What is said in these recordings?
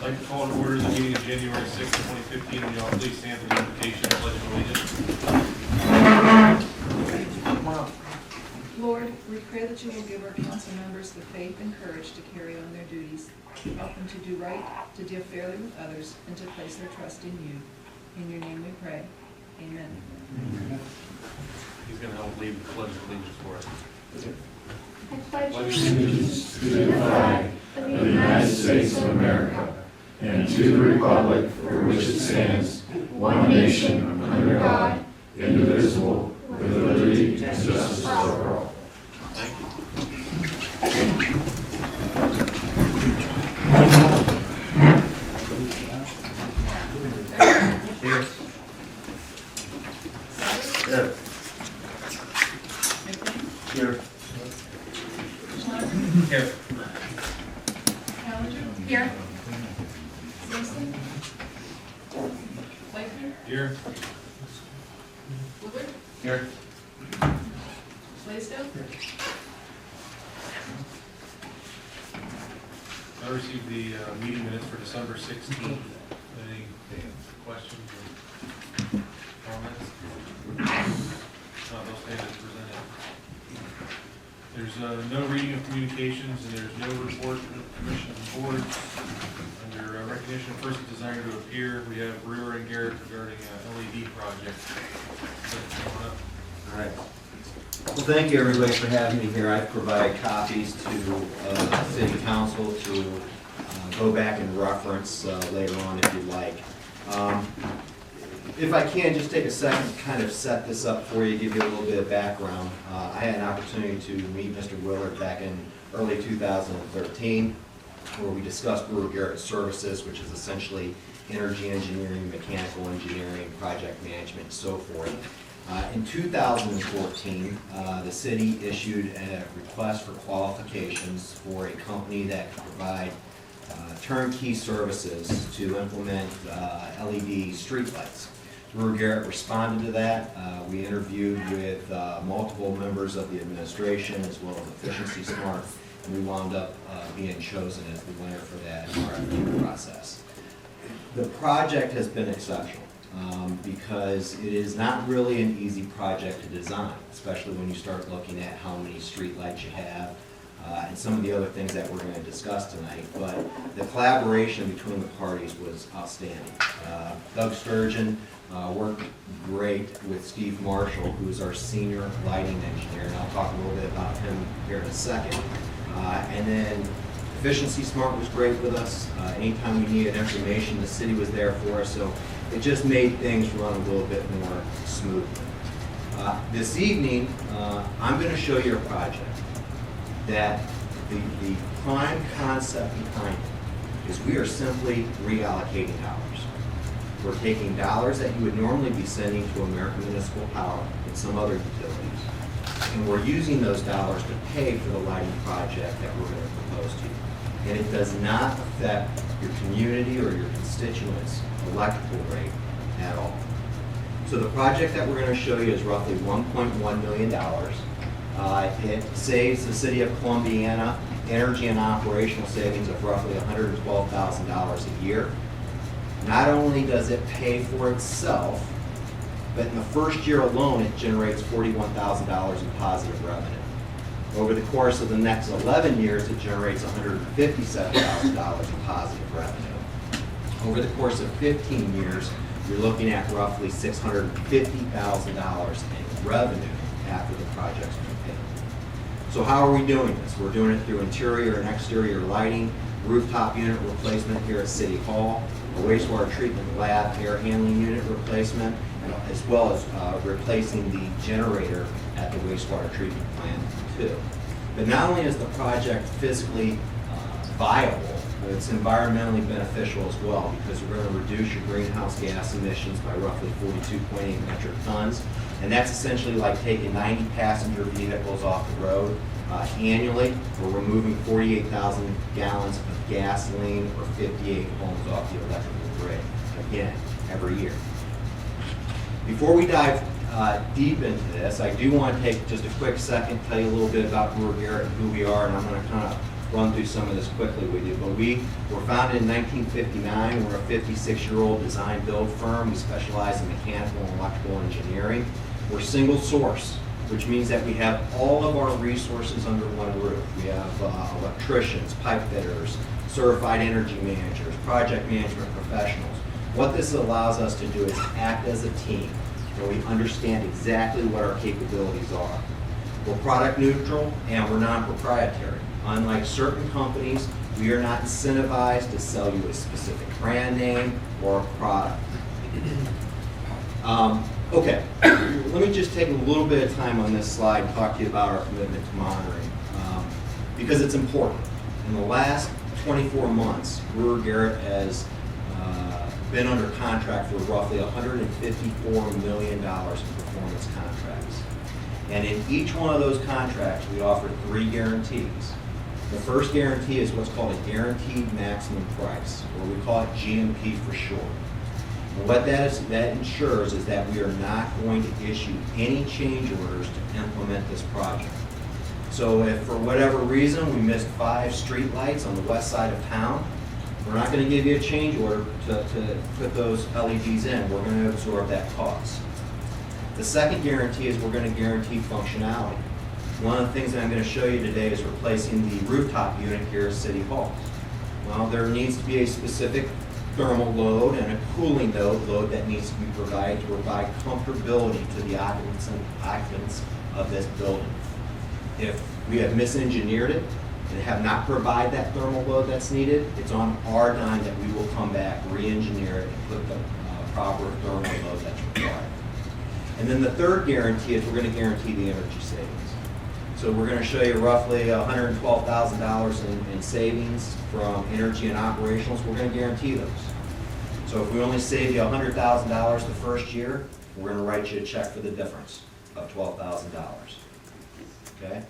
I'd like to call to order the meeting of January 6, 2015. Will you all please stand for the invocation of pledge of allegiance? Come on up. Lord, we pray that you will give our council members the faith and courage to carry on their duties, help them to do right, to deal fairly with others, and to place their trust in you. In your name we pray. Amen. He's going to help lead the pledge of allegiance for us. I pledge allegiance to the flag of the United States of America and to the republic for which it stands, one nation, under God, indivisible, with liberty and justice for all. Thank you. Here. Here. Here. Here. Challenger? Here. Simpson? Blakeman? Here. Woodward? Here. Blaisdell? I received the meeting minutes for December 16th. Any questions or comments? Those stand as presented. There's no reading of communications and there's no report of commission and boards. Under recognition of persons desiring to appear, we have Brewer and Garrett regarding LED project. All right. Well, thank you everybody for having me here. I've provided copies to City Council to go back and reference later on if you'd like. If I can, just take a second to kind of set this up for you, give you a little bit of background. I had an opportunity to meet Mr. Willard back in early 2013, where we discussed Brewer Garrett Services, which is essentially energy engineering, mechanical engineering, project management, and so forth. In 2014, the city issued a request for qualifications for a company that could provide turnkey services to implement LED streetlights. Brewer Garrett responded to that. We interviewed with multiple members of the administration as well as Efficiency Smart, and we wound up being chosen as the winner for that RFQ process. The project has been exceptional. Because it is not really an easy project to design, especially when you start looking at how many streetlights you have and some of the other things that we're going to discuss tonight. But the collaboration between the parties was outstanding. Doug Sturgeon worked great with Steve Marshall, who's our senior lighting engineer, and I'll talk a little bit about him here in a second. And then Efficiency Smart was great with us. Anytime we needed information, the city was there for us. So it just made things run a little bit more smoothly. This evening, I'm going to show you a project that the prime concept behind it is we are simply reallocating dollars. We're taking dollars that you would normally be sending to American Municipal Power and some other utilities, and we're using those dollars to pay for the lighting project that we're going to propose to you. And it does not affect your community or your constituents' electrical rate at all. So the project that we're going to show you is roughly $1.1 million. It saves the city of Columbiana energy and operational savings of roughly $112,000 a year. Not only does it pay for itself, but in the first year alone it generates $41,000 in positive revenue. Over the course of the next 11 years, it generates $157,000 in positive revenue. Over the course of 15 years, you're looking at roughly $650,000 in revenue after the project's been paid. So how are we doing this? We're doing it through interior and exterior lighting, rooftop unit replacement here at City Hall, a wastewater treatment lab air handling unit replacement, and as well as replacing the generator at the wastewater treatment plant too. But not only is the project physically viable, but it's environmentally beneficial as well, because we're going to reduce your greenhouse gas emissions by roughly 42.8 metric tons. And that's essentially like taking 90 passenger vehicles off the road annually, or removing 48,000 gallons of gasoline or 58 homes off the electrical grid, again, every year. Before we dive deep into this, I do want to take just a quick second, tell you a little bit about Brewer Garrett and who we are, and I'm going to kind of run through some of this quickly with you. But we were founded in 1959. We're a 56-year-old design build firm. We specialize in mechanical and electrical engineering. We're single source, which means that we have all of our resources under one roof. We have electricians, pipe fitters, certified energy managers, project management professionals. What this allows us to do is act as a team, where we understand exactly what our capabilities are. We're product neutral and we're non-proprietary. Unlike certain companies, we are not incentivized to sell you a specific brand name or a product. Okay, let me just take a little bit of time on this slide and talk to you about our commitment to monitoring, because it's important. In the last 24 months, Brewer Garrett has been under contract for roughly $154 million in performance contracts. And in each one of those contracts, we offer 3 guarantees. The first guarantee is what's called a guaranteed maximum price, or we call it GMP for short. And what that ensures is that we are not going to issue any change orders to implement this project. So if for whatever reason we missed 5 street lights on the west side of town, we're not going to give you a change order to put those LEDs in. We're going to absorb that cost. The second guarantee is we're going to guarantee functionality. One of the things that I'm going to show you today is replacing the rooftop unit here at City Hall. Well, there needs to be a specific thermal load and a cooling load that needs to be provided to provide comfortability to the occupants of this building. If we have misengineered it and have not provided that thermal load that's needed, it's on our dime that we will come back, re-engineer it, and put the proper thermal load that's required. And then the third guarantee is we're going to guarantee the energy savings. So we're going to show you roughly $112,000 in savings from energy and operationals. We're going to guarantee those. So if we only save you $100,000 the first year, we're going to write you a check for the difference of $12,000. Okay?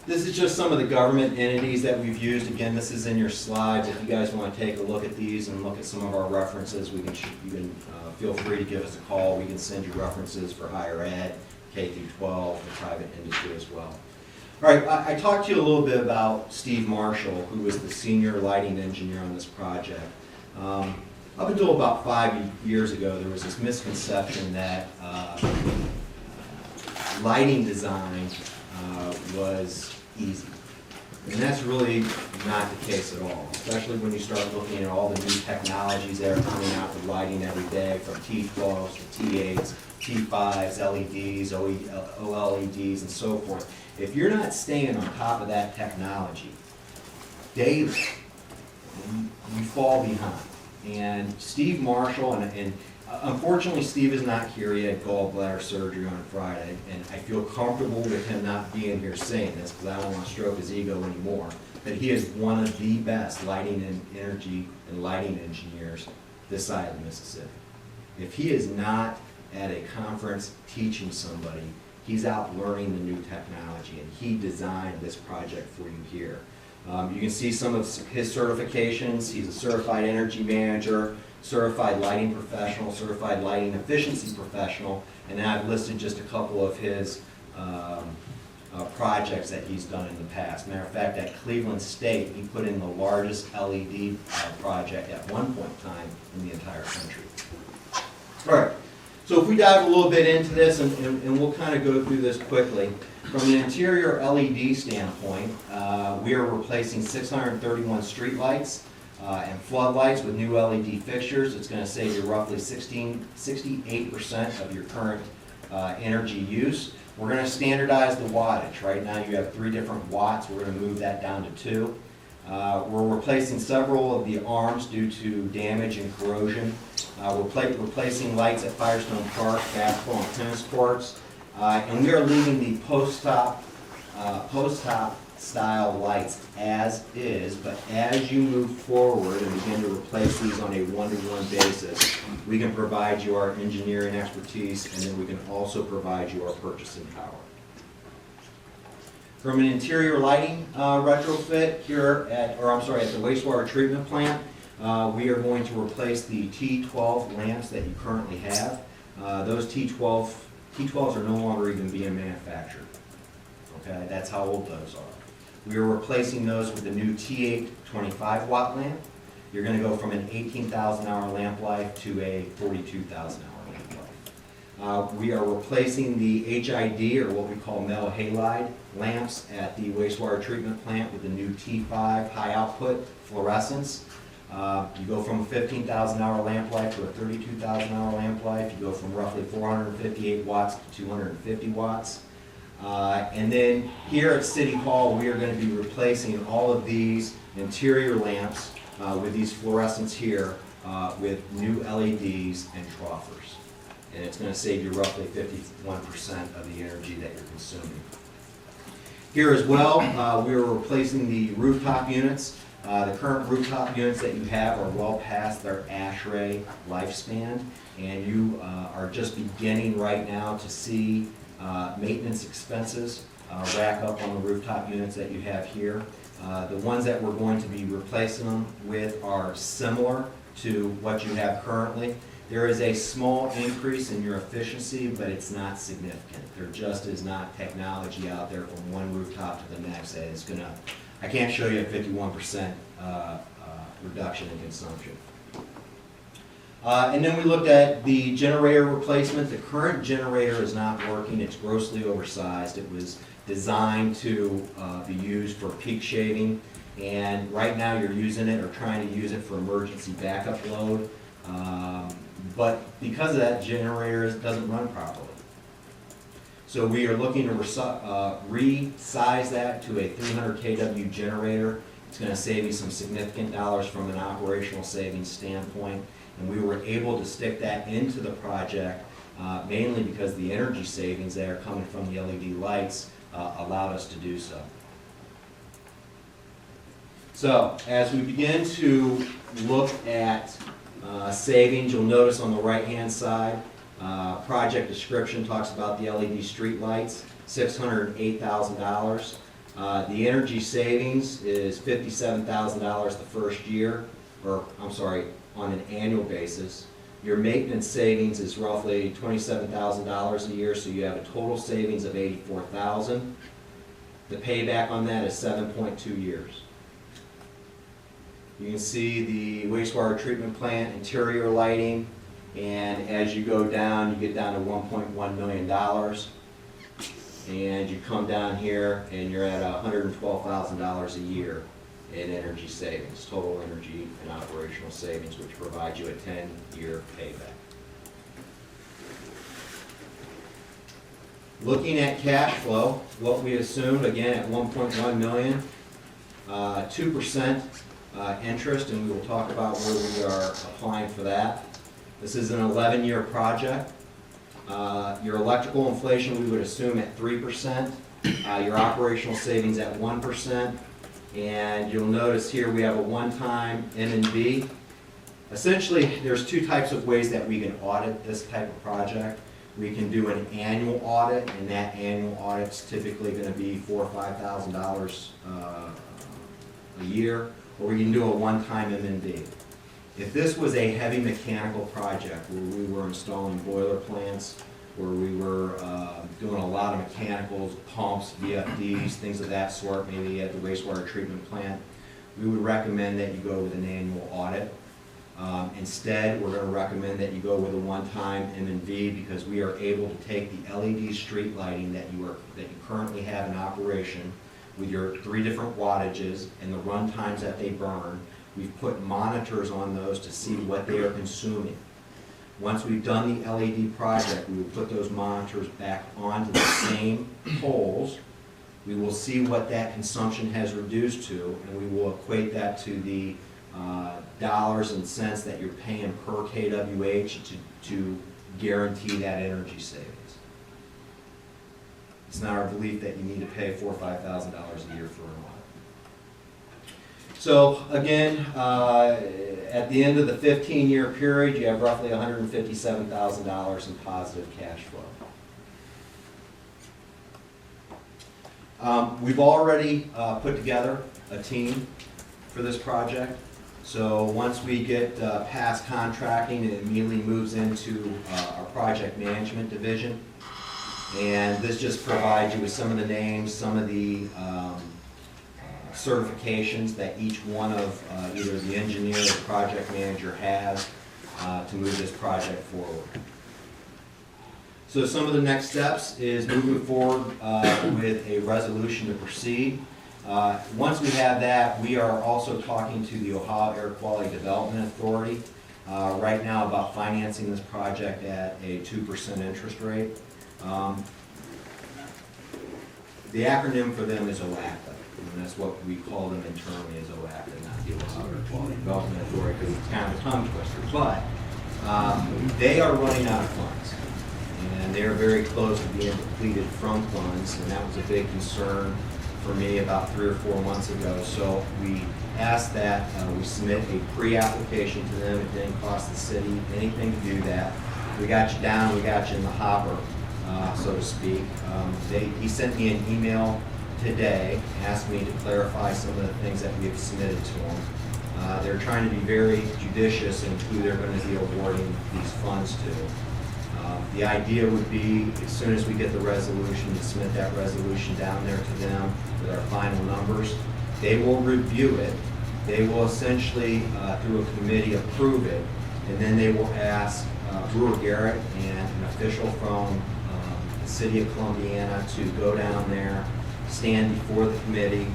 This is just some of the government entities that we've used. Again, this is in your slides. If you guys want to take a look at these and look at some of our references, you can feel free to give us a call. We can send you references for higher ed, K through 12, and private industry as well. All right, I talked to you a little bit about Steve Marshall, who was the senior lighting engineer on this project. Up until about 5 years ago, there was this misconception that lighting design was easy. And that's really not the case at all, especially when you start looking at all the new technologies that are coming out with lighting every day, from T12s to T8s, T5s, LEDs, OLEDs, and so forth. If you're not staying on top of that technology daily, you fall behind. And Steve Marshall, and unfortunately Steve is not here. He had gallbladder surgery on Friday, and I feel comfortable with him not being here saying this because I don't want to stroke his ego anymore, that he is one of the best lighting and energy and lighting engineers this side of the Mississippi. If he is not at a conference teaching somebody, he's out learning the new technology, and he designed this project for you here. You can see some of his certifications. He's a certified energy manager, certified lighting professional, certified lighting efficiency professional, and I've listed just a couple of his projects that he's done in the past. Matter of fact, at Cleveland State, he put in the largest LED project at one point in time in the entire country. All right. So if we dive a little bit into this, and we'll kind of go through this quickly. From an interior LED standpoint, we are replacing 631 street lights and floodlights with new LED fixtures. It's going to save you roughly 68% of your current energy use. We're going to standardize the wattage. Right now you have 3 different watts. We're going to move that down to 2. We're replacing several of the arms due to damage and corrosion. We're replacing lights at Firestone Park, basketball and tennis courts. And we are leaving the post-top style lights as is, but as you move forward and begin to replace these on a one-to-one basis, we can provide you our engineering expertise, and then we can also provide you our purchasing power. From an interior lighting retrofit here at the wastewater treatment plant, we are going to replace the T12 lamps that you currently have. Those T12s are no longer even being manufactured. Okay, that's how old those are. We are replacing those with the new T8 25 watt lamp. You're going to go from an 18,000 hour lamp life to a 42,000 hour lamp life. We are replacing the HID, or what we call metal halide lamps at the wastewater treatment plant with the new T5 high output fluorescence. You go from a 15,000 hour lamp life to a 32,000 hour lamp life. You go from roughly 458 watts to 250 watts. And then here at City Hall, we are going to be replacing all of these interior lamps with these fluorescents here with new LEDs and troughers. And it's going to save you roughly 51% of the energy that you're consuming. Here as well, we are replacing the rooftop units. The current rooftop units that you have are well past their ASHRAE lifespan, and you are just beginning right now to see maintenance expenses rack up on the rooftop units that you have here. The ones that we're going to be replacing them with are similar to what you have currently. There is a small increase in your efficiency, but it's not significant. There just is not technology out there from one rooftop to the next that is going to, I can't show you a 51% reduction in consumption. And then we looked at the generator replacement. The current generator is not working. It's grossly oversized. It was designed to be used for peak shaving, and right now you're using it or trying to use it for emergency backup load. But because of that, generator doesn't run properly. So we are looking to resize that to a 300 kW generator. It's going to save you some significant dollars from an operational savings standpoint. And we were able to stick that into the project mainly because the energy savings that are coming from the LED lights allowed us to do so. So as we begin to look at savings, you'll notice on the right-hand side, project description talks about the LED street lights, $608,000. The energy savings is $57,000 the first year, or I'm sorry, on an annual basis. Your maintenance savings is roughly $27,000 a year, so you have a total savings of $84,000. The payback on that is 7.2 years. You can see the wastewater treatment plant interior lighting, and as you go down, you get down to $1.1 million. And you come down here and you're at $112,000 a year in energy savings, total energy and operational savings, which provides you a 10-year payback. Looking at cash flow, what we assumed, again, at $1.1 million, 2% interest, and we will talk about where we are applying for that. This is an 11-year project. Your electrical inflation we would assume at 3%, your operational savings at 1%, and you'll notice here we have a one-time M&B. Essentially, there's two types of ways that we can audit this type of project. We can do an annual audit, and that annual audit's typically going to be $4,000 or $5,000 a year, or we can do a one-time M&B. If this was a heavy mechanical project where we were installing boiler plants, where we were doing a lot of mechanicals, pumps, VFDs, things of that sort, maybe at the wastewater treatment plant, we would recommend that you go with an annual audit. Instead, we're going to recommend that you go with a one-time M&V because we are able to take the LED street lighting that you currently have in operation with your 3 different wattages and the run times that they burn. We've put monitors on those to see what they are consuming. Once we've done the LED project, we will put those monitors back onto the same poles. We will see what that consumption has reduced to, and we will equate that to the dollars and cents that you're paying per kWh to guarantee that energy savings. It's not our belief that you need to pay $4,000 or $5,000 a year for an audit. So again, at the end of the 15-year period, you have roughly $157,000 in positive cash flow. We've already put together a team for this project. So once we get past contracting, it immediately moves into our project management division. And this just provides you with some of the names, some of the certifications that each one of either the engineer or project manager has to move this project forward. So some of the next steps is moving forward with a resolution to proceed. Once we have that, we are also talking to the Ohio Air Quality Development Authority right now about financing this project at a 2% interest rate. The acronym for them is OACA, and that's what we call them internally as OACA, not the Ohio Air Quality Development Authority, because it's kind of a tongue twister. But they are running out of funds, and they are very close to being depleted from funds, and that was a big concern for me about 3 or 4 months ago. So we asked that we submit a pre-application to them. It didn't cost the city anything to do that. We got you down, we got you in the hopper, so to speak. He sent me an email today, asked me to clarify some of the things that we have submitted to him. They're trying to be very judicious in who they're going to be awarding these funds to. The idea would be, as soon as we get the resolution, to submit that resolution down there to them with our final numbers. They will review it. They will essentially, through a committee, approve it, and then they will ask Brewer Garrett and an official from the city of Columbiana to go down there, stand before the committee.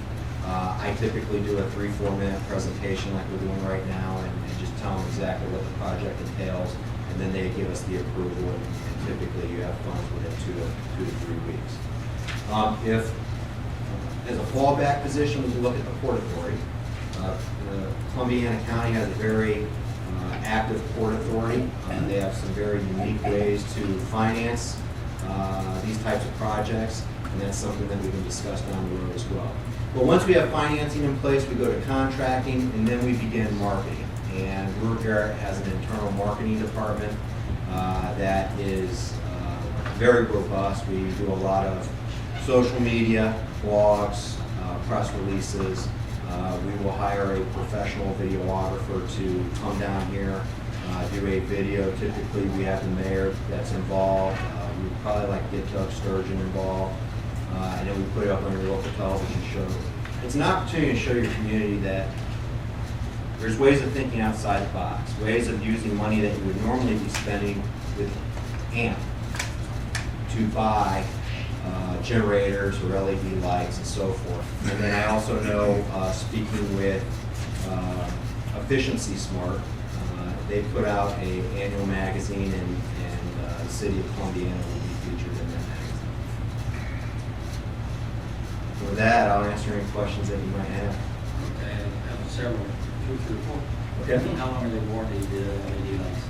I typically do a 3-4 minute presentation like we're doing right now, and just tell them exactly what the project entails, and then they give us the approval, and typically you have funds within 2 to 3 weeks. If, as a fallback position, we look at the Port Authority. Columbiana County has a very active Port Authority. They have some very unique ways to finance these types of projects, and that's something that we can discuss down the road as well. But once we have financing in place, we go to contracting, and then we begin marketing. And Brewer Garrett has an internal marketing department that is very robust. We do a lot of social media, blogs, press releases. We will hire a professional videographer to come down here, do a video. Typically, we have the mayor that's involved. We'd probably like to get Doug Sturgeon involved. And then we put it up on your local television show. It's an opportunity to show your community that there's ways of thinking outside the box, ways of using money that you would normally be spending with AMP to buy generators or LED lights and so forth. And then I also know, speaking with Efficiency Smart, they put out an annual magazine, and the city of Columbiana will be featured in that magazine. With that, I'll answer any questions that you might have. Okay, I have several, 2 through 4. Okay. How long are they warranted, the LED lights?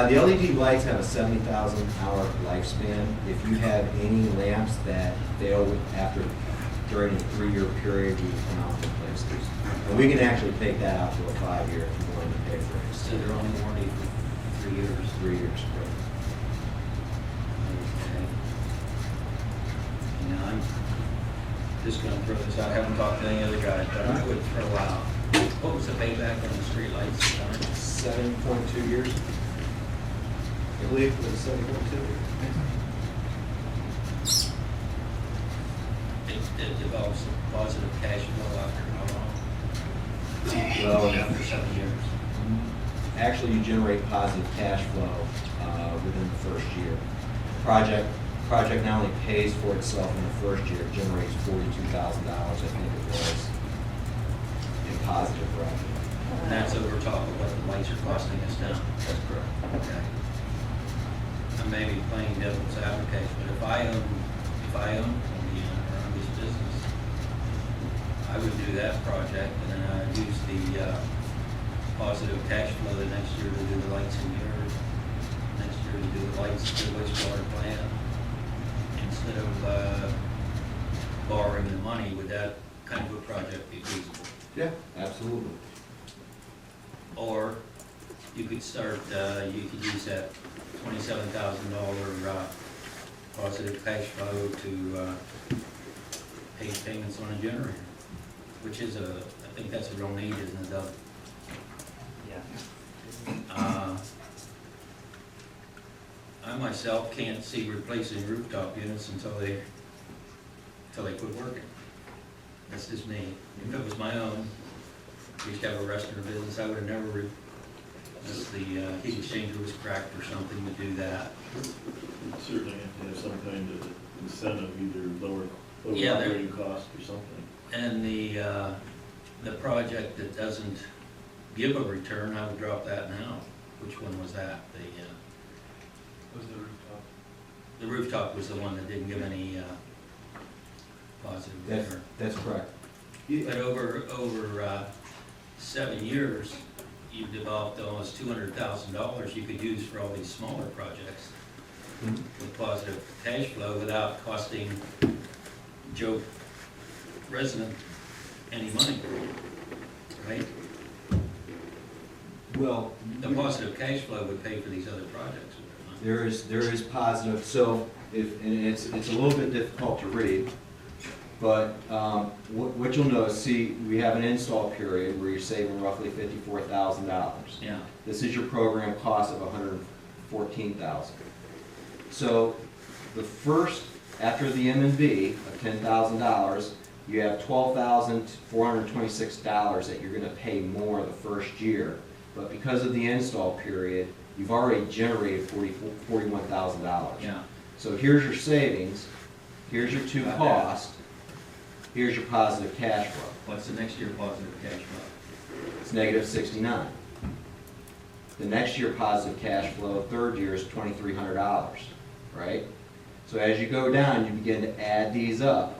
The LED lights have a 70,000 hour lifespan. If you have any lamps that fail during a 3-year period, we can come out and replace these. And we can actually take that out to a 5-year if you're willing to pay for it. So they're only warranted for 3 years. 3 years, correct. Okay. Now, I'm just gonna throw this out, I haven't talked to any other guys, but I would throw out, what was the payback on the street lights? 7.2 years. I believe it was 7.2. It develops a positive cash flow after how long? Well, After 7 years. actually, you generate positive cash flow within the first year. Project not only pays for itself in the first year, it generates $42,000, I think it was, in positive revenue. And that's over top of what the lights are costing us now. That's correct. Okay. I may be playing devil's advocate, but if I own Columbiana or own this business, I would do that project, and then I'd use the positive cash flow the next year to do the lights in here, next year to do the lights to the wastewater plant. Instead of borrowing the money, would that kind of a project be feasible? Yeah, absolutely. Or you could start, you could use that $27,000 positive cash flow to pay payments on a generator, which is I think that's a real need, isn't it, Doug? Yeah. I myself can't see replacing rooftop units until they quit working. That's just me. If it was my own, we used to have a restaurant business, I would have never, unless the heat exchanger was cracked or something to do that. You certainly have to have some kind of incentive, either lower Yeah, there- operating cost or something. And the project that doesn't give a return, I would drop that now. Which one was that? Was the rooftop? The rooftop was the one that didn't give any positive return. That's correct. But over 7 years, you've developed almost $200,000 you could use for all these smaller projects with positive cash flow without costing Joe resident any money, right? Well, The positive cash flow would pay for these other projects, would it not? there is positive, so and it's a little bit difficult to read, but what you'll notice, see, we have an install period where you're saving roughly $54,000. Yeah. This is your program cost of $114,000. So the first, after the M&V of $10,000, you have $12,426 that you're gonna pay more the first year. But because of the install period, you've already generated $41,000. Yeah. So here's your savings, here's your two Got that. costs, here's your positive cash flow. What's the next year positive cash flow? It's negative 69. The next year positive cash flow, third year is $2,300, right? So as you go down, you begin to add these up,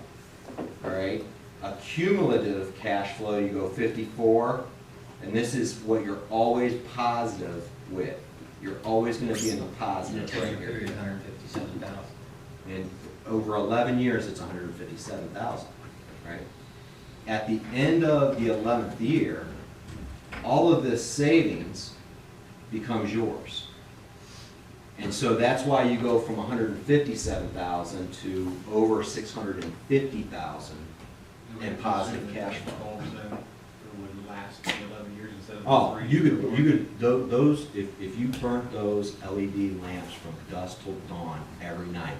all right? A cumulative cash flow, you go 54, and this is what you're always positive with. You're always gonna be in the In a positive right 10-year here. period, 157,000. And over 11 years, it's 157,000, right? At the end of the 11th year, all of this savings becomes yours. And so that's why you go from 157,000 to over 650,000 in positive cash flow. It would last the 11 years instead of Oh, 3. you could, those, if you burnt those LED lamps from dusk till dawn every night,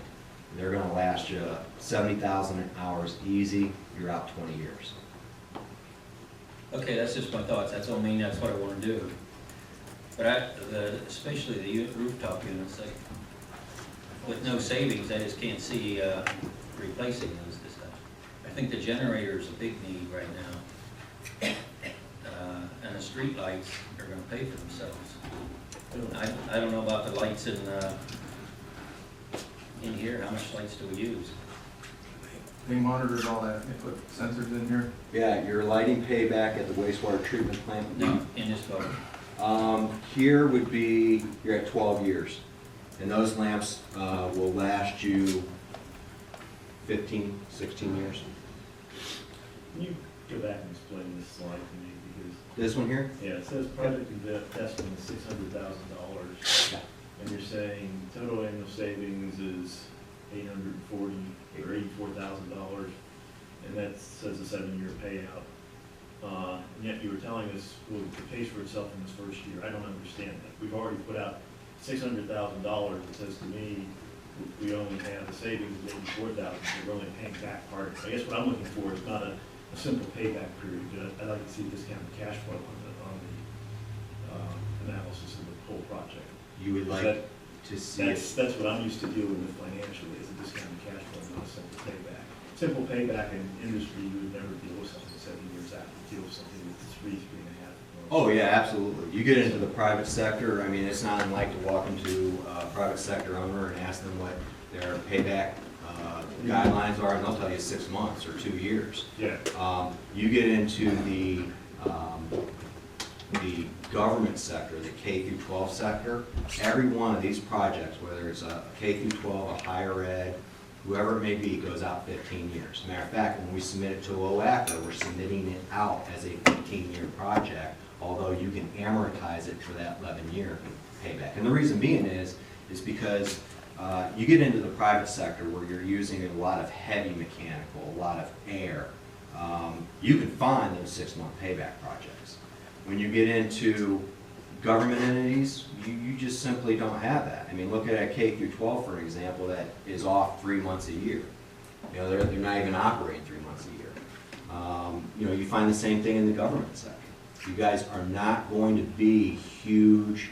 they're gonna last you 70,000 hours easy, you're out 20 years. Okay, that's just my thoughts, that's all mean, that's what I wanna do. But especially the rooftop units, like, with no savings, I just can't see replacing those this time. I think the generator is a big need right now. And the street lights are gonna pay for themselves. I don't know about the lights in here, how much lights do we use? They monitored all that, they put sensors in here. Yeah, your lighting payback at the wastewater treatment plant would be No, in this building. here would be, you're at 12 years. And those lamps will last you 15, 16 years. Can you go back and explain this slide to me, because, This one here? yeah, it says project investment is $600,000. Yeah. And you're saying total annual savings is $840 or $84,000, and that says a 7-year payout. And yet you were telling us, well, it pays for itself in this first year. I don't understand that. We've already put out $600,000. It says to me, we only have the savings of $84,000, so we're only paying back part. I guess what I'm looking for is not a simple payback period. I'd like to see discounted cash flow on the analysis of the whole project. You would like That- to see it. That's what I'm used to dealing with financially, is a discounted cash flow, not a simple payback. Simple payback in industry, you would never deal with something 7 years out, you deal with something that's 3.5. Oh, yeah, absolutely. You get into the private sector, I mean, it's not unlike to walk into a private sector owner and ask them what their payback guidelines are, and they'll tell you 6 months or 2 years. Yeah. You get into the government sector, the K through 12 sector, every one of these projects, whether it's a K through 12, a higher ed, whoever it may be, goes out 15 years. Matter of fact, when we submit it to OACA, we're submitting it out as a 15-year project, although you can amortize it for that 11-year payback. And the reason being is because you get into the private sector where you're using a lot of heavy mechanical, a lot of air. You can find those 6-month payback projects. When you get into government entities, you just simply don't have that. I mean, look at a K through 12, for example, that is off 3 months a year. You know, they're not even operating 3 months a year. You find the same thing in the government sector. You guys are not going to be huge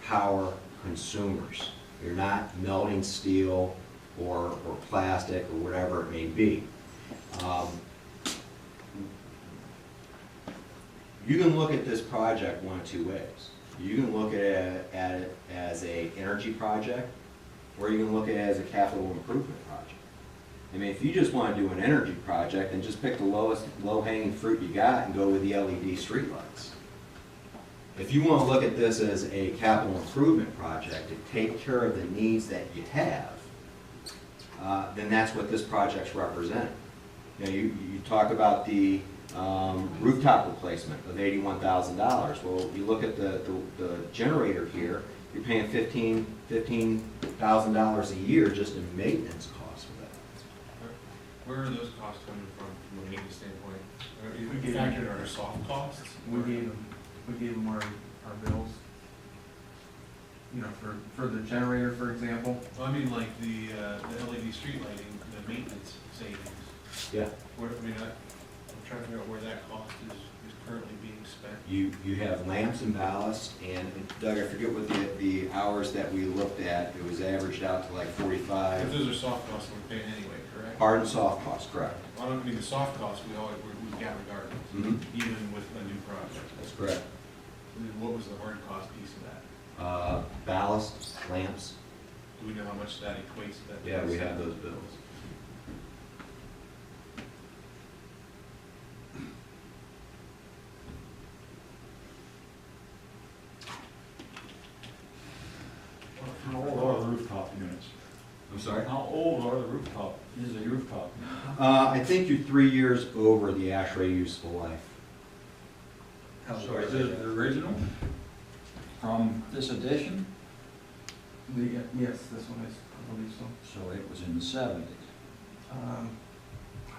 power consumers. You're not melting steel or plastic or whatever it may be. You can look at this project one of two ways. You can look at it as an energy project, or you can look at it as a capital improvement project. I mean, if you just want to do an energy project, then just pick the lowest low-hanging fruit you got and go with the LED streetlights. If you want to look at this as a capital improvement project to take care of the needs that you have, then that's what this project's representing. You talk about the rooftop replacement of $81,000. Well, you look at the generator here, you're paying $15,000 a year just in maintenance costs for that. Where are those costs coming from a maintenance standpoint? We We gave- factored our soft costs? We gave them our bills, for the generator, for example. Well, I mean, like the LED street lighting, the maintenance savings. Yeah. Where, I'm trying to figure out where that cost is currently being spent. You have lamps and ballast, and Doug, I forget what the hours that we looked at, it was averaged out to like If 45. those are soft costs, we're paying anyway, correct? Hard and soft costs, correct. I don't mean the soft costs, we've got regardless, Mhm. even with a new project. That's correct. What was the hard cost piece of that? Ballast, lamps, Do we know how much that equates to that? yeah, we have those bills. How old are the rooftop units? I'm sorry? How old are the rooftop, is a rooftop? I think you're 3 years over the ASHRAE useful life. So is this the original from this edition? Yes, this one is, I believe so. So it was in the 70s.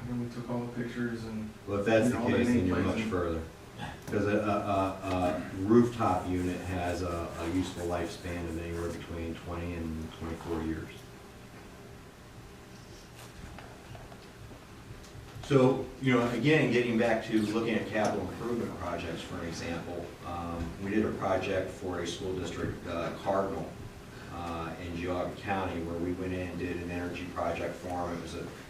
When we took all the pictures and. Well, if that's the and all the case, then you're much nameplates. further. Because a rooftop unit has a useful lifespan of anywhere between 20 and 24 years. So, again, getting back to looking at capital improvement projects, for an example, we did a project for a school district, Cardinal, in Geauga County, where we went in and did an energy project for them.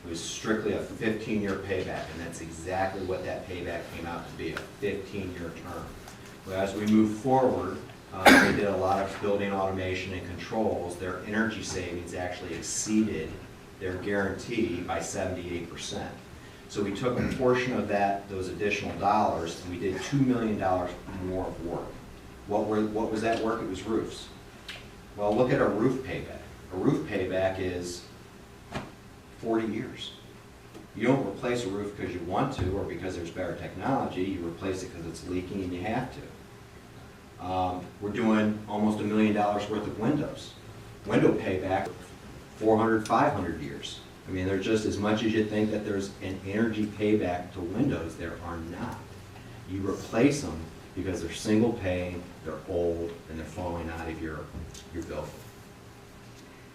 It was strictly a 15-year payback, and that's exactly what that payback came out to be, a 15-year term. Well, as we move forward, they did a lot of building automation and controls. Their energy savings actually exceeded their guarantee by 78%. So we took a portion of those additional dollars, and we did $2 million more of work. What was that work? It was roofs. Well, look at a roof payback. A roof payback is 40 years. You don't replace a roof because you want to or because there's better technology. You replace it because it's leaking and you have to. We're doing almost $1 million worth of windows. Window payback, 400, 500 years. I mean, there's just as much as you think that there's an energy payback to windows, there are not. You replace them because they're single pane, they're old, and they're falling out of your building.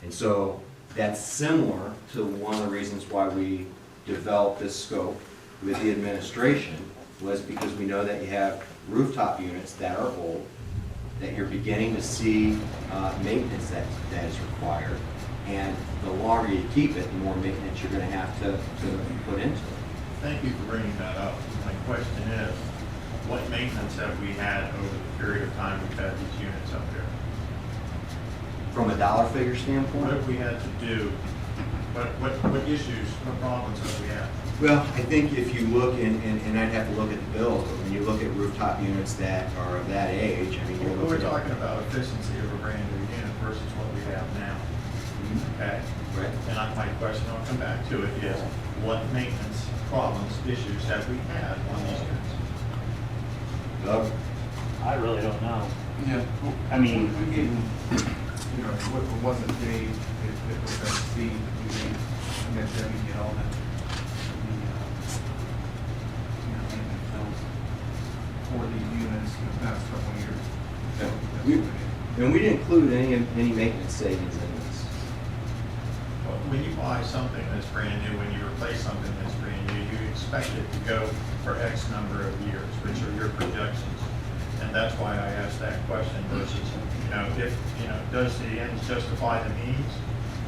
And so that's similar to one of the reasons why we developed this scope with the administration, was because we know that you have rooftop units that are old, that you're beginning to see maintenance that is required. And the longer you keep it, the more maintenance you're going to have to put into it. Thank you for bringing that up. My question is, what maintenance have we had over the period of time we've had these units up there? From a dollar figure What standpoint, have we had to do? What issues, what problems have we had? well, I think if you look, and I'd have to look at the bills, but when you look at rooftop units that are of that age, I mean, you're We're looking at... talking about efficiency of a brand new unit versus what we have now, okay? Right. And my question, I'll come back to it, is what maintenance problems, issues have we had on these units? Doug? I really don't know. Yeah. I mean- We gave them, it wasn't Dave, it was that Steve, we gave, and then Debbie get all the maintenance bills for these units in the past couple of years. Yeah. That's We- what it is. And we didn't include any maintenance savings in this. when you buy something that's brand new, when you replace something that's brand new, you expect it to go for X number of years, which are your projections. And that's why I asked that question versus, does the ends justify the means?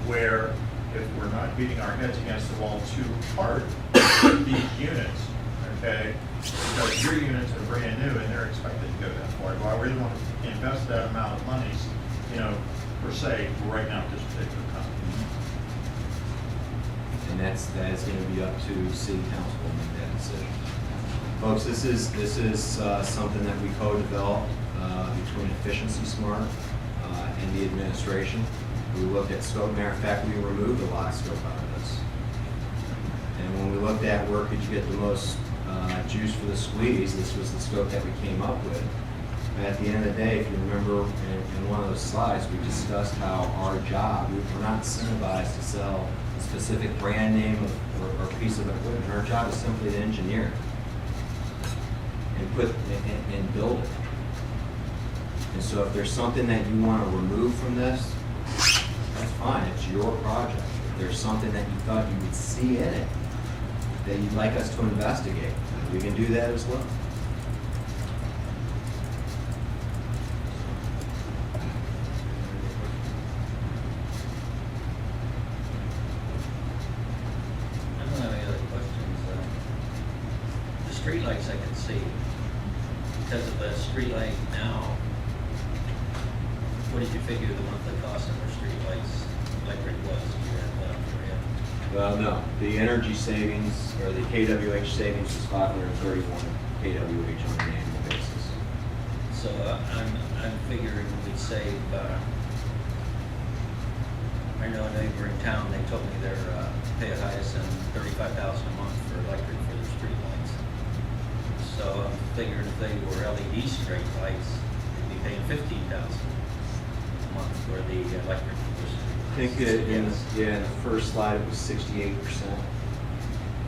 Where if we're not beating our heads against the wall too hard, these units, okay, because your units are brand new and they're expected to go that far. Do I really want to invest that amount of money, per se, right now at this particular time? And that is gonna be up to city council to make that decision. Folks, this is something that we co-developed between Efficiency Smart and the administration. We looked at scope, matter of fact, we removed a lot of scope out of this. And when we looked at where could you get the most juice for the squeeze, this was the scope that we came up with. And at the end of the day, if you remember in one of those slides, we discussed how our job, we're not incentivized to sell a specific brand name or piece of equipment. Our job is simply to engineer it and build it. And so if there's something that you want to remove from this, that's fine, it's your project. If there's something that you thought you would see in it that you'd like us to investigate, we can do that as well. I don't have any other questions. The streetlights I can see, because of the streetlight now, what did you figure the monthly cost of our streetlights electric was? You had that for you? Well, no, the energy savings, or the KWH savings is 531 KWH on an annual basis. So I'm figuring we'd save, I know a neighbor in town, they told me they're pay the highest and $35,000 a month for electric for their streetlights. So I'm figuring if they were LED straight lights, they'd be paying $15,000 a month for the electric. I think in the first slide it was 68%.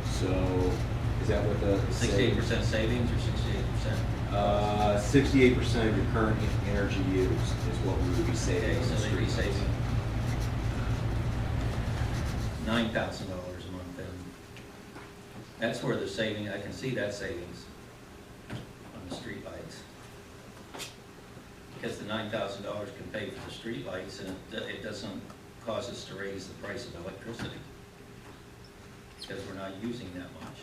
So is that what the 68% savings or 68%? 68% of your current energy use is what we would be saving. Okay, on so the they'd be streetlights. saving $9,000 a month then. That's where the saving, I can see that savings on the streetlights. Because the $9,000 can pay for the streetlights and it doesn't cause us to raise the price of electricity. Because we're not using that much.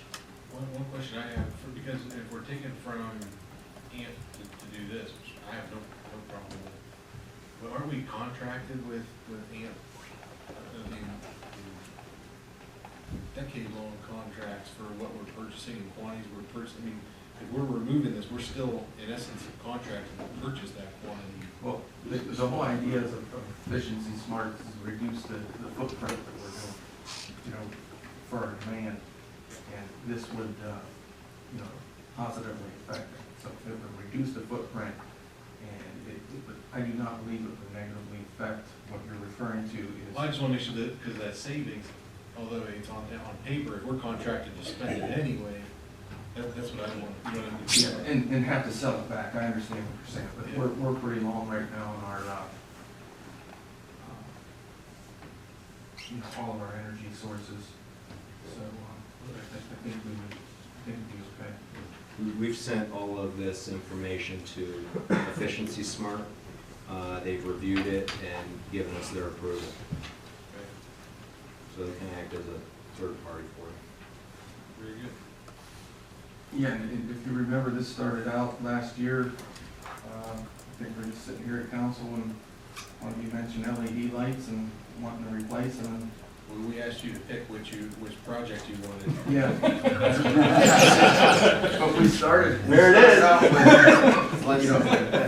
One question I have, because if we're taking from AMP to do this, which I have no problem with, but are we contracted with AMP? I mean, decade-long contracts for what we're purchasing and quantities we're purchasing. I mean, if we're removing this, we're still, in essence, contracted to purchase that quantity. Well, the whole idea of efficiency smart is to reduce the footprint that we're doing, for our demand. And this would, positively affect it. So it would reduce the footprint, and I do not believe it would negatively affect what you're referring to is. Well, I just want to make sure that, because of that savings, although it's on paper, if we're contracted to spend it anyway, that's what I want, Yeah, and have to sell it back, I understand what you're saying, but Yeah. we're pretty long right now in our, all of our energy sources, so, I think we would be okay. We've sent all of this information to Efficiency Smart. They've reviewed it and given us their approval. So they can act as a third party for it. Very good. Yeah, and if you remember, this started out last year, I think we're just sitting here at council and one of you mentioned LED lights and wanting to replace them. Well, we asked you to pick which project you wanted. Yeah. But we started. There it is. Out with,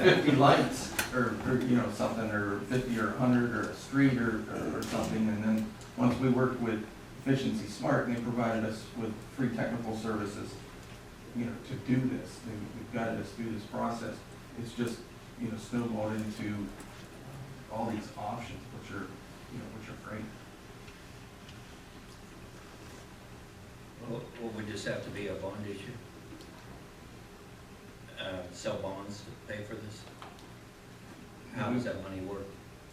50 lights, or something, or 50 or 100, or a street, or something, and then once we worked with Efficiency Smart, and they provided us with free technical services, to do this, they've guided us through this process. It's just, snowballed into all these options, which are great. Will we just have to be a bond issue? Sell bonds to pay for this? How does that money work?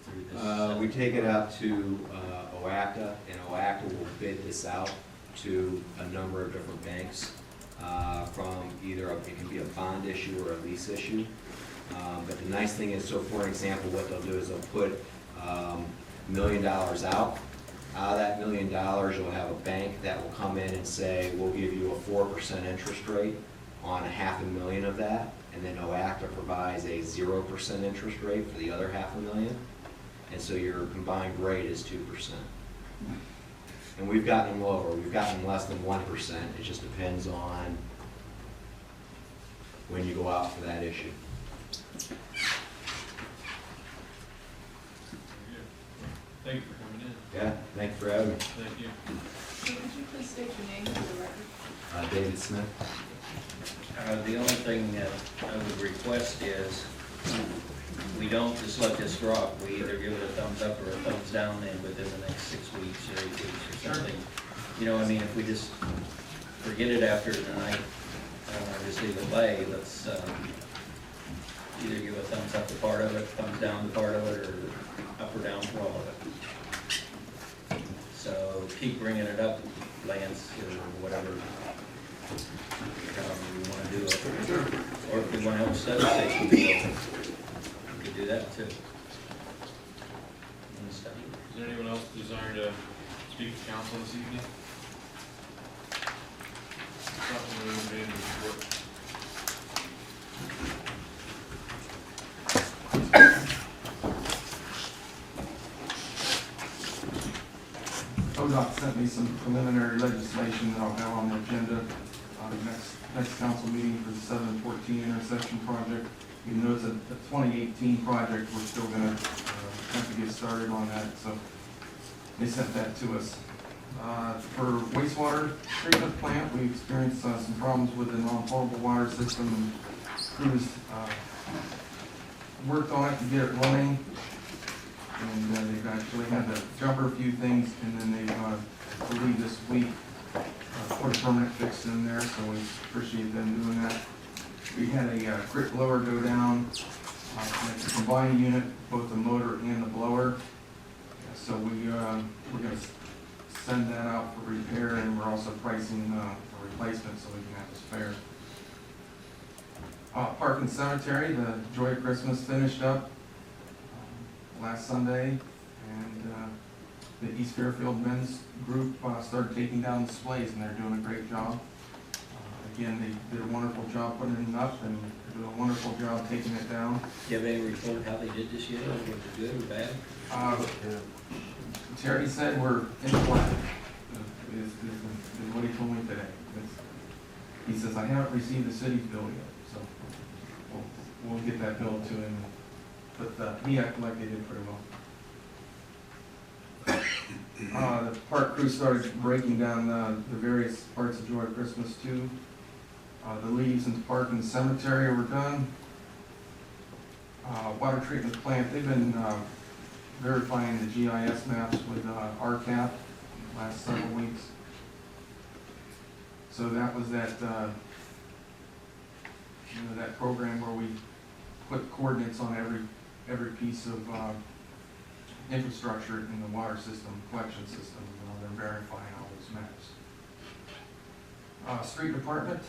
through this? We take it out to OACA, and OACA will bid this out to a number of different banks from either, it can be a bond issue or a lease issue. But the nice thing is, so for example, what they'll do is they'll put $1 million out. Out of that $1 million, you'll have a bank that will come in and say, we'll give you a 4% interest rate on $500,000 of that, and then OACA provides a 0% interest rate for the other $500,000, and so your combined rate is 2%. And we've gotten them lower, we've gotten them less than 1%, it just depends on when you go out for that issue. Thank you for coming in. Yeah, thank you for having me. Thank you. Could you please state your name for the record? David Smith. The only thing that I would request is, we don't just let this drop. We either give it a thumbs up or a thumbs down and within the next 6 weeks or 8 weeks or something. You know, I mean, if we just forget it after tonight, just leave it lay, let's either give a thumbs up to part of it, thumbs down to part of it, or up or down for all of it. So keep bringing it up, Lance, or whatever, however you want to do it. Or if you want to help study station, you could do that too. And study. Is there anyone else desire to speak to council this evening? Something we would be able to report. ODOT sent me some preliminary legislation that I'll have on the agenda next council meeting for the 714 intersection project. You know, it's a 2018 project, we're still gonna have to get started on that, so they sent that to us. For wastewater treatment plant, we experienced some problems with the non-potable water system, and crews worked on it to get it running, and they've actually had to jumper a few things, and then they've, I believe this week, put a permanent fix in there, so we appreciate them doing that. We had a grit blower go down, it's a combined unit, both the motor and the blower, so we're gonna send that out for repair, and we're also pricing a replacement so we can have a spare. Park and Cemetery, the Joy of Christmas finished up last Sunday, and the East Fairfield men's group started taking down displays, and they're doing a great job. Again, they did a wonderful job putting it up, and they're doing a wonderful job taking it down. Do you have any report how they did this year? Was it good or bad? Terry said we're in the black, is what he told me today. He says, I haven't received the city's bill yet, so we'll get that bill to him. But he acted like they did pretty well. The park crew started breaking down the various parts of Joy of Christmas too. The leaves in the park and the cemetery were done. Water treatment plant, they've been verifying the GIS maps with RCAP the last several weeks. So that was that, that program where we put coordinates on every piece of infrastructure in the water system, collection system. They're verifying all those maps. Street department,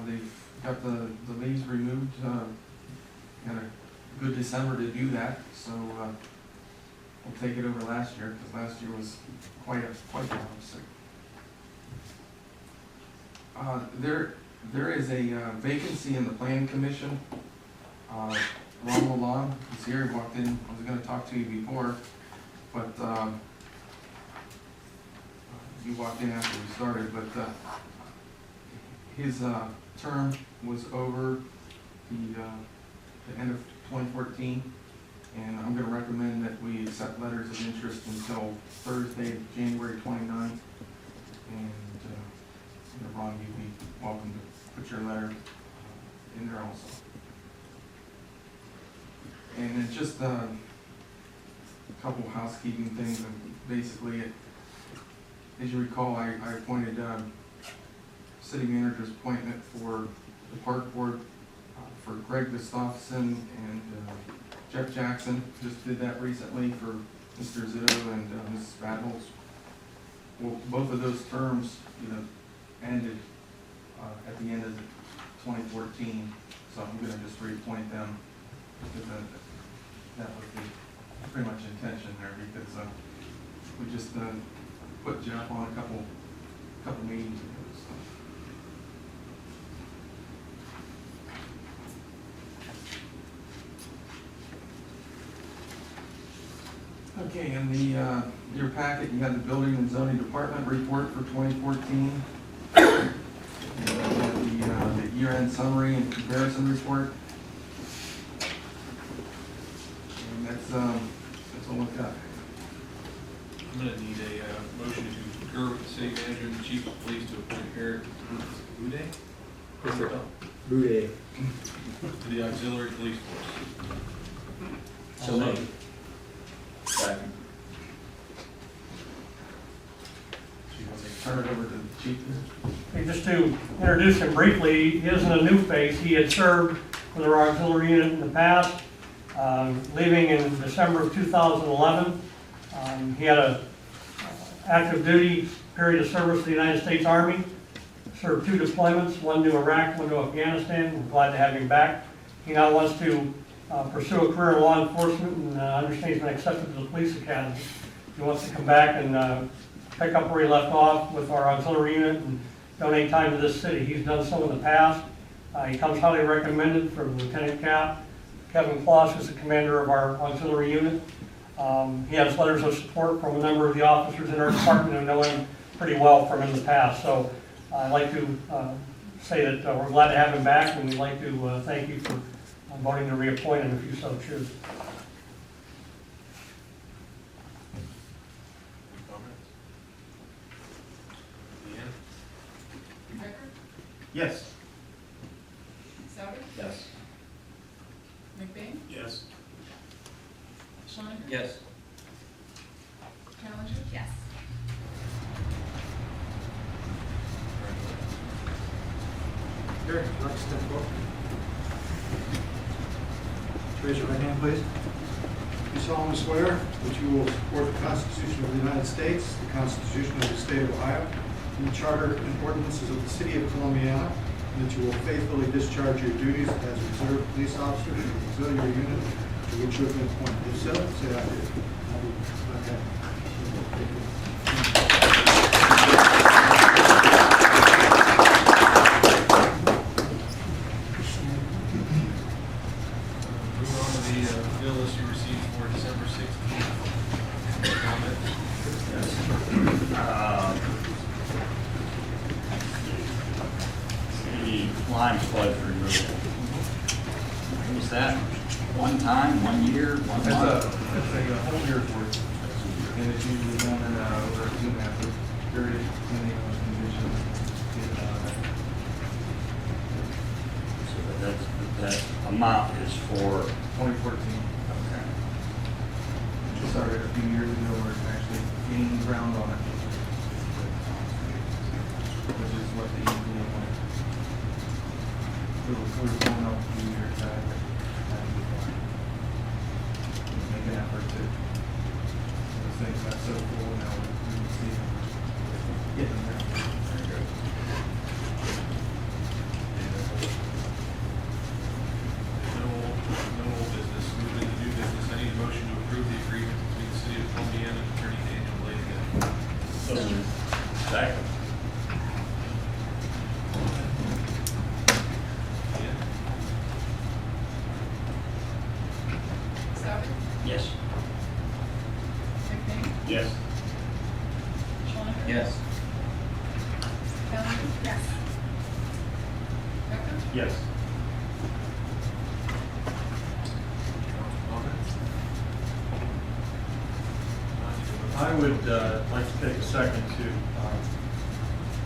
they've got the leaves removed. Had a good December to do that, so we'll take it over last year, because last year was quite opposite. There is a vacancy in the planning commission. Ron Lalonde is here, he walked in. I was going to talk to you before, but you walked in after we started. But his term was over the end of 2014, and I'm going to recommend that we accept letters of interest until Thursday, January 29th. And Ron, you'd be welcome to put your letter in there also. And it's just a couple housekeeping things. And basically, as you recall, I appointed city manager's appointment for the park board for Greg Gustafson and Jeff Jackson just did that recently for Mr. Zito and Mrs. Radholz. Well, both of those terms, ended at the end of 2014, so I'm gonna just reappoint them. Because that was the pretty much intention there, because we just put Jeff on a couple meetings ago, so. Okay, in your packet, you had the Building and Zoning Department report for 2014. And the year-end summary and comparison report. And that's all we've got. I'm gonna need a motion to concur with the city manager and the chief of police to appoint Eric Boudet? Boudet. To the auxiliary police force. So moved. Second. Chief, I'll take- Turn it over to the chief. Okay, just to introduce him briefly, he isn't a new face. He had served with our auxiliary unit in the past, leaving in December of 2011. He had a active duty period of service to the United States Army, served 2 deployments, one to Iraq, one to Afghanistan. We're glad to have him back. He now wants to pursue a career in law enforcement and understands he's been accepted to the police academy. He wants to come back and pick up where he left off with our auxiliary unit and donate time to this city. He's done so in the past. He comes highly recommended from Lieutenant Cap Kevin Kloss, who's the commander of our auxiliary unit. He has letters of support from a number of the officers in our department who know him pretty well from in the past. So I'd like to say that we're glad to have him back, and we'd like to thank you for voting to reappoint him if you so choose. Any comments? Deanna? Becker? Yes. Souter? Yes. McBain? Yes. Schoniger? Yes. Challenger? Yes. Eric, would you like to step forward? Raise your right hand, please. You solemnly swear that you will support the Constitution of the United States, the Constitution of the State of Ohio, and the Charter and ordinances of the City of Columbiana, and that you will faithfully discharge your duties as a reserve police officer in the auxiliary unit to which you have been appointed. If so, say I do. Okay. Moving on to the bill list you received for December 16th. Comment? The lime sludge removal. Was that one time, 1 year, 1 It's month? a whole year's worth, and it's usually done in over a 2.5 period, depending on the condition. So that amount is for, 2014. okay. It started a few years ago where it's actually gaining ground on it, which is what the EPA wanted. We were going up a few years back. Make an effort to, those things got so full now, we can see them getting there. Very good. No old business. Moving to new business. I need a motion to approve the agreement between the city of Columbiana and Attorney Daniel Blake. So, second. Souter? Yes. McBain? Yes. Schoniger? Yes. Challenger? Yes. Becker? Yes. Comments? I would like to take a second to,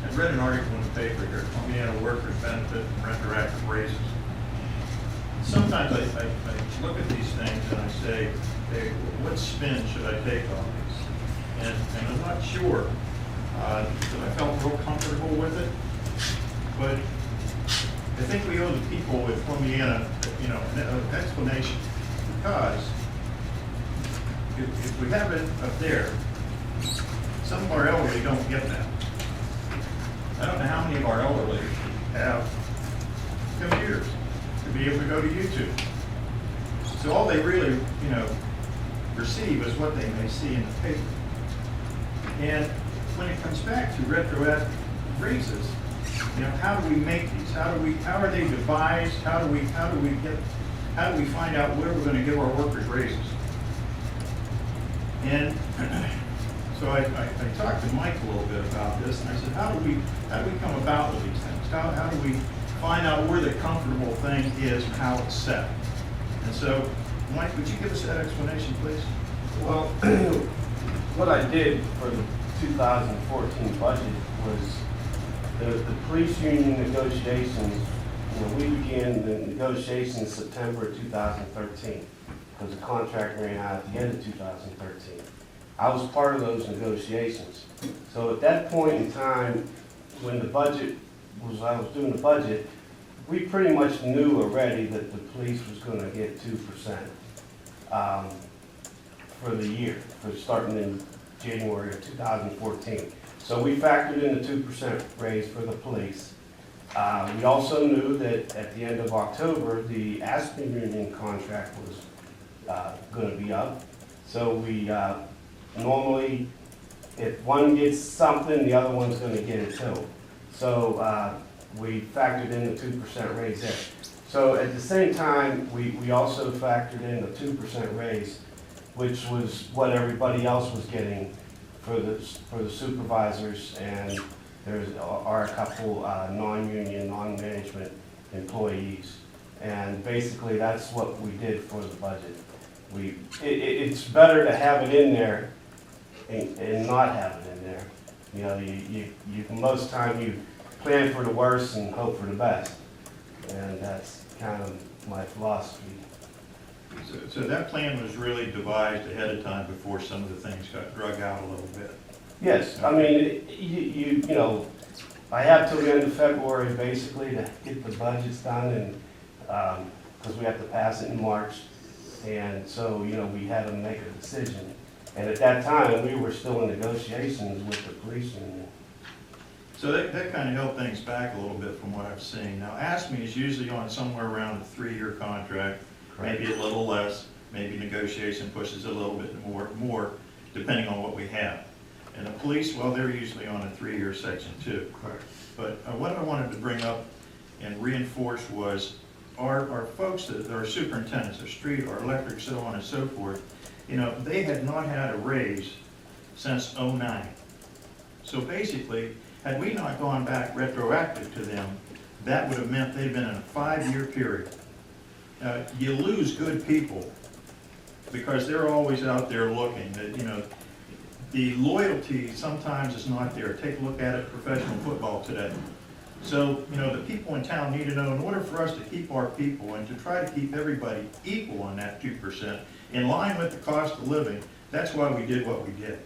I read an article in the paper here, Columbiana workers benefit from retroactive raises. Sometimes I look at these things and I say, hey, what spin should I take on these? And I'm not sure that I felt real comfortable with it, but I think we owe the people with Columbiana, an explanation. because if we have it up there, some of our elderly don't get that. I don't know how many of our elderly have computers to be able to go to YouTube. So all they really, receive is what they may see in the paper. And when it comes back to retroactive raises, how do we make these? How are they devised? How do we find out where we're going to give our workers raises? And so I talked to Mike a little bit about this, and I said, how do we come about with these things? How do we find out where the comfortable thing is and how it's set? And so, Mike, would you give us that explanation, please? Well, what I did for the 2014 budget was the police union negotiations. We began the negotiations in September of 2013 because the contract ran out at the end of 2013. I was part of those negotiations. So at that point in time, when I was doing the budget, we pretty much knew already that the police was going to get 2% for the year, for starting in January of 2014. So we factored in the 2% raise for the police. We also knew that at the end of October, the Aspen Union contract was going to be up. So we normally, if one gets something, the other one's going to get it too. So we factored in the 2% raise there. So at the same time, we also factored in the 2% raise, which was what everybody else was getting for the supervisors, and there are a couple non-union, non-management employees. And basically that's what we did for the budget. It's better to have it in there and not have it in there. You most time you plan for the worst and hope for the best. And that's kind of my philosophy. So that plan was really devised ahead of time before some of the things got drug out a little bit. Yes, I mean, I have till the end of February basically to get the budgets done, and because we have to pass it in March. And so, we had to make a decision. And at that time, we were still in negotiations with the police union. So that kind of held things back a little bit from what I've seen. Now, ASME is usually on somewhere around a 3-year contract, maybe a little less, maybe negotiation pushes a little bit more, depending on what we have. And the police, well, they're usually on a 3-year section too. Correct. But what I wanted to bring up and reinforce was our folks that are superintendents of street or electric, so on and so forth, they had not had a raise since '09. So basically, had we not gone back retroactive to them, that would have meant they'd been in a 5-year period. You lose good people because they're always out there looking. The loyalty sometimes is not there. Take a look at it, professional football today. So, the people in town need to know, in order for us to keep our people and to try to keep everybody equal on that 2%, in line with the cost of living, that's why we did what we did.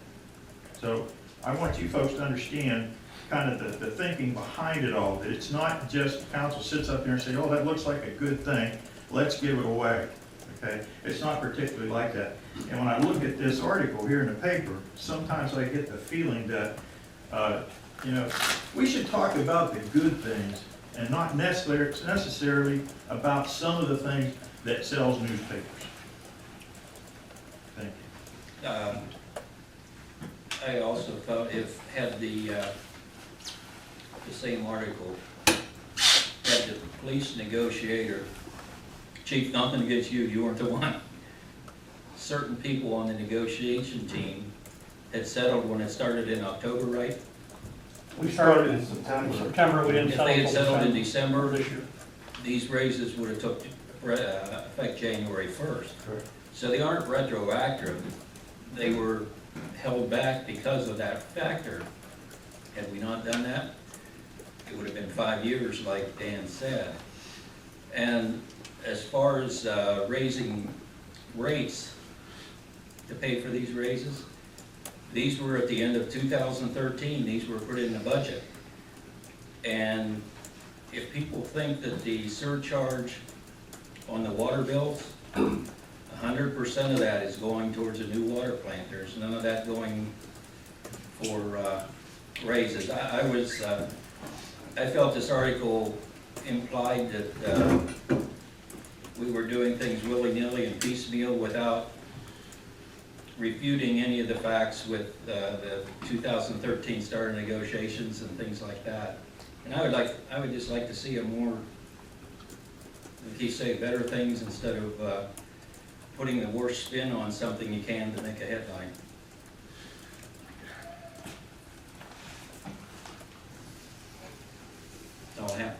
So I want you folks to understand kind of the thinking behind it all, that it's not just council sits up there and say, oh, that looks like a good thing, let's give it away. Okay? It's not particularly like that. And when I look at this article here in the paper, sometimes I get the feeling that, we should talk about the good things and not necessarily about some of the things that sells newspapers. Thank you. I also thought had the same article, had the police negotiator, Chief, nothing against you, you weren't the one. Certain people on the negotiation team had settled when it started in October, right? We started in September. September, we didn't If settle. they had till settled in December December, this year. these raises would have took effect January 1st. Correct. So they aren't retroactive. They were held back because of that factor. Had we not done that, it would have been 5 years, like Dan said. And as far as raising rates to pay for these raises, these were at the end of 2013. These were put in the budget. And if people think that the surcharge on the water bills, 100% of that is going towards a new water plant. There's none of that going for raises. I felt this article implied that we were doing things willy-nilly and piecemeal without refuting any of the facts with the 2013 STAR negotiations and things like that. And I would just like to see a more, like you say, better things instead of putting the worst spin on something you can to make a headline. That's all I have.